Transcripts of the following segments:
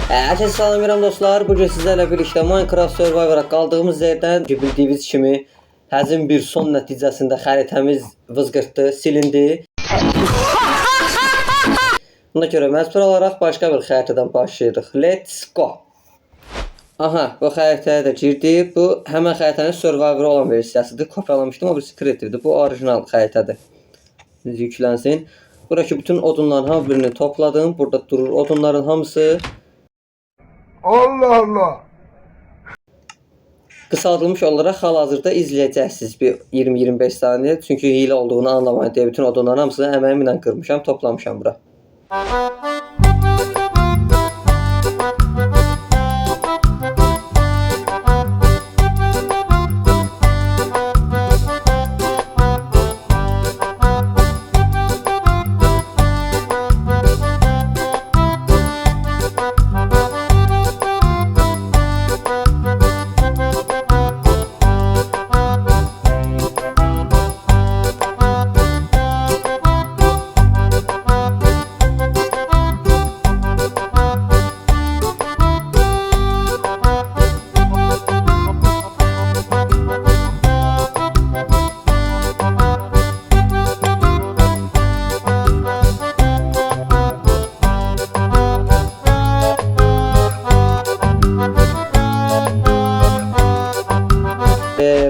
Herkese salam dostlar. Bugün sizlerle birlikte Minecraft Survivor'a qaldığımız yerdən bildiyiniz kimi həzin bir son nəticəsində xəritəmiz vızqırtdı, silindi. Buna görə məcbur olaraq başqa bir xəritədən başlayırıq. Let's go. Aha, bu xəritəyə də girdik. Bu həmən xəritənin Survivor olan versiyasıdır. Kopyalamışdım, o birisi kreativdir. Bu orijinal xəritədir. Yüklənsin. Buradakı bütün odunların hamı birini topladım. Burada durur odunların hamısı. Allah Allah. Qısaldılmış olaraq hal-hazırda izləyəcəksiniz bir 20-25 saniyə. Çünki hiylə olduğunu anlamayın deyə bütün odunların hamısını əməyimlə qırmışam, toplamışam bura.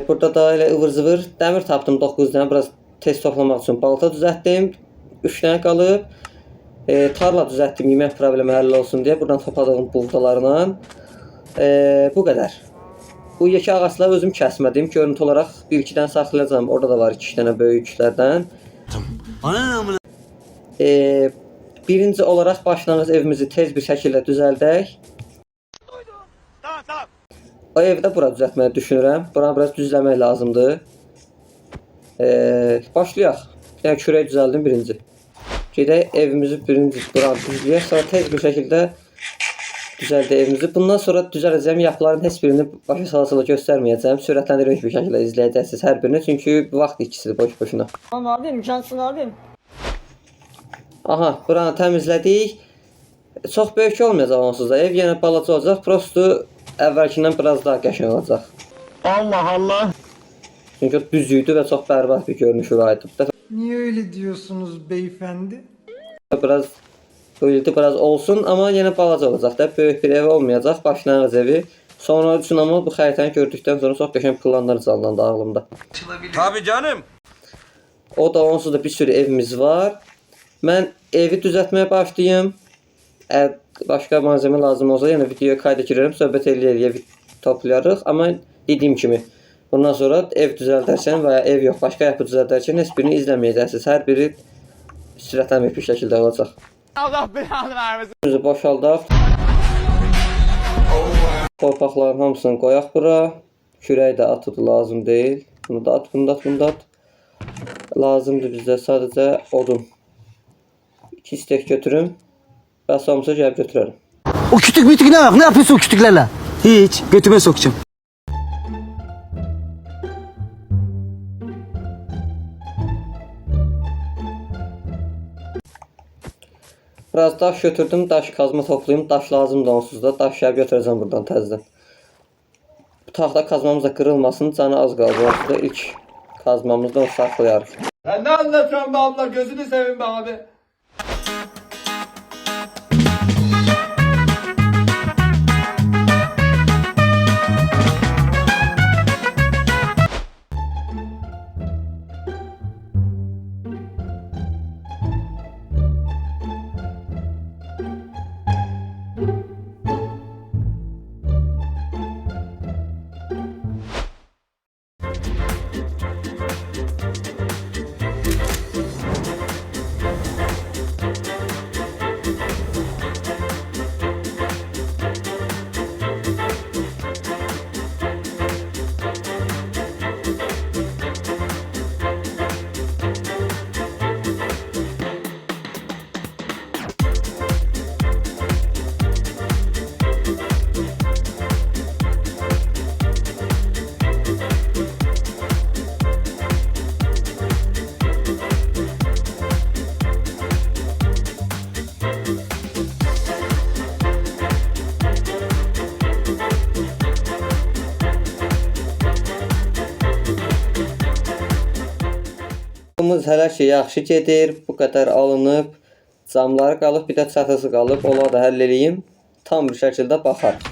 Burada da elə ıvır zıvır dəmir tapdım 9 dənə, biraz tez toplamaq üçün balta düzəltdim. 3 dənə qalıb. Tarla düzəltdim yemək problemi həll olsun deyə buradan topladığım buğdalarla. Bu qədər. Bu yekə ağacları özüm kəsmədim. Görüntü olaraq 1-2 dənə saxlayacağam. Orada da var 2 dənə böyüklərdən. Birinci olaraq başlanğıc evimizi tez bir şəkildə düzəldək. O evdə bura düzəltməyi düşünürəm. Buranı biraz düzləmək lazımdır. Başlayaq. Bir dənə kürək düzəldim birinci. Gedək evimizi birinci buranı düzləyək. Sonra tez bir şəkildə düzəldi evimizi. Bundan sonra düzələcəyim yapıların heç birini başa sala göstərməyəcəm. Sürətləndirmiş bir şəkildə izləyəcəksiniz hər birini. Çünki bu vaxt ikisidir boş-boşuna. Abim, imkansın abim. Aha, buranı təmizlədik. Çox böyük olmayacaq onsuz da. Ev yenə balaca olacaq. Prosto əvvəlkindən biraz daha qəşəng olacaq. Allah Allah. Çünki o düzüydü və çox bərbad bir görünüşü var idi. Niye öyle diyorsunuz beyefendi? Biraz böyüdü, biraz olsun, amma yenə balaca olacaq da. Böyük bir ev olmayacaq, başlanğıc evi. Sonra üçün amma bu xəritəni gördükdən sonra çox qəşəng planlar canlandı ağlımda. Tabii canım. O da onsuz da bir sürü evimiz var. Mən evi düzəltməyə başlayayım. Başqa malzəmə lazım olsa yenə videoya kayda girərəm, söhbət eləyək, toplayarıq. Amma dediyim kimi, bundan sonra ev düzəldərkən və ya ev yox, başqa yapı düzəldərkən heç birini izləməyəcəksiniz. Hər biri sürətlənmiş bir şəkildə olacaq. Allah belanı vermesin. Bizi boşaldaq. Torpaqların hamısını qoyaq bura. Kürək də atıdı, lazım deyil. Bunu da at, bunu da at, bunu da at. Lazımdır bizdə sadəcə odun. 2 istek götürüm. Ben samsa gəlib götürərəm. O kütük mütük ne var? Ne yapıyorsun o kütüklerle? Hiç. Götüme sokacağım. Biraz daş götürdüm. Daş kazma toplayayım. Daş lazımdır onsuz da. Daş gəlib götürəcəm buradan təzədən. Bu taxta kazmamız da kırılmasın. Canı az qaldı. Orada ilk kazmamızdan saxlayarıq. Sen ne anlatıyorsun be abla? Gözünü seveyim be abi. Camımız hələ ki yaxşı gedir. Bu qədər alınıb. Camları qalıb, bir də çatısı qalıb. Onları da həll eləyim. Tam bir şəkildə baxarıq.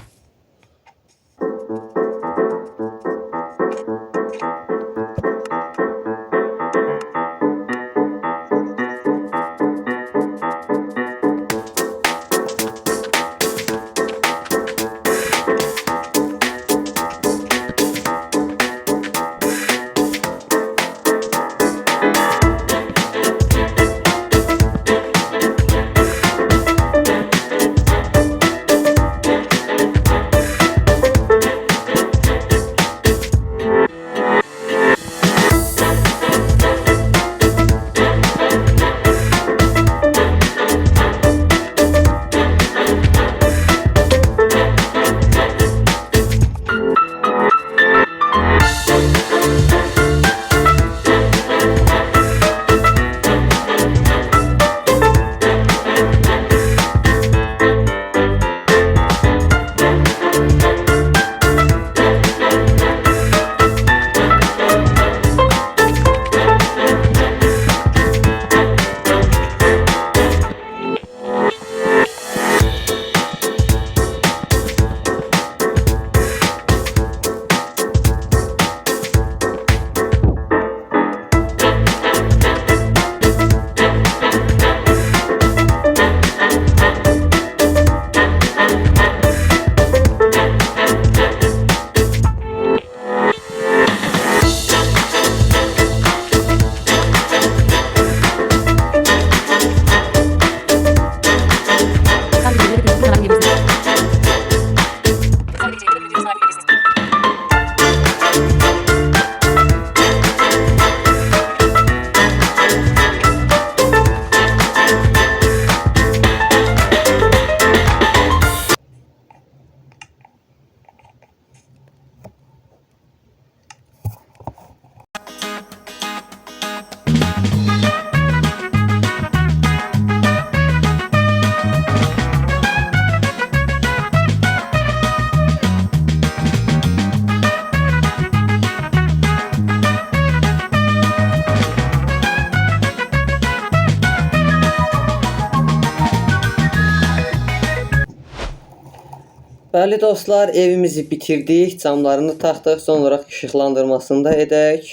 Bəli dostlar, evimizi bitirdik. Camlarını taxdıq. Son olaraq işıqlandırmasını da edək.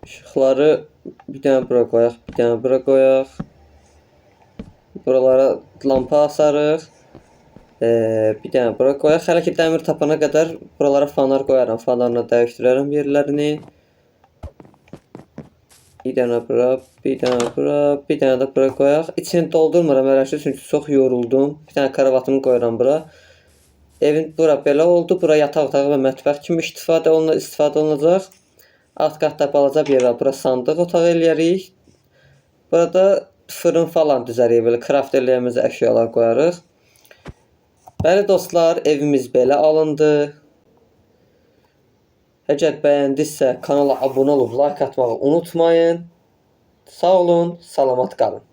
İşıqları bir dənə bura qoyaq, bir dənə bura qoyaq. Buralara lampa asarıq. Bir dənə bura qoyaq. Hələ ki dəmir tapana qədər buralara fanar qoyaram. Fanarla dəyişdirərəm yerlərini. Bir dənə bura, bir dənə bura, bir dənə də bura qoyaq. İçini doldurmuram hələ ki, çünki çox yoruldum. Bir dənə kravatımı qoyuram bura. Evin bura belə oldu. Bura yataq otağı və mətbəx kimi istifadə olunacaq. Alt qatda balaca bir yer var. Bura sandıq otağı eləyərik. Burada fırın falan düzərik. Belə craft eləyəcəyimiz əşyalar qoyarıq. Bəli dostlar, evimiz belə alındı. Əgər bəyəndinizsə kanala abunə olub like atmağı unutmayın. Sağ olun, salamat qalın.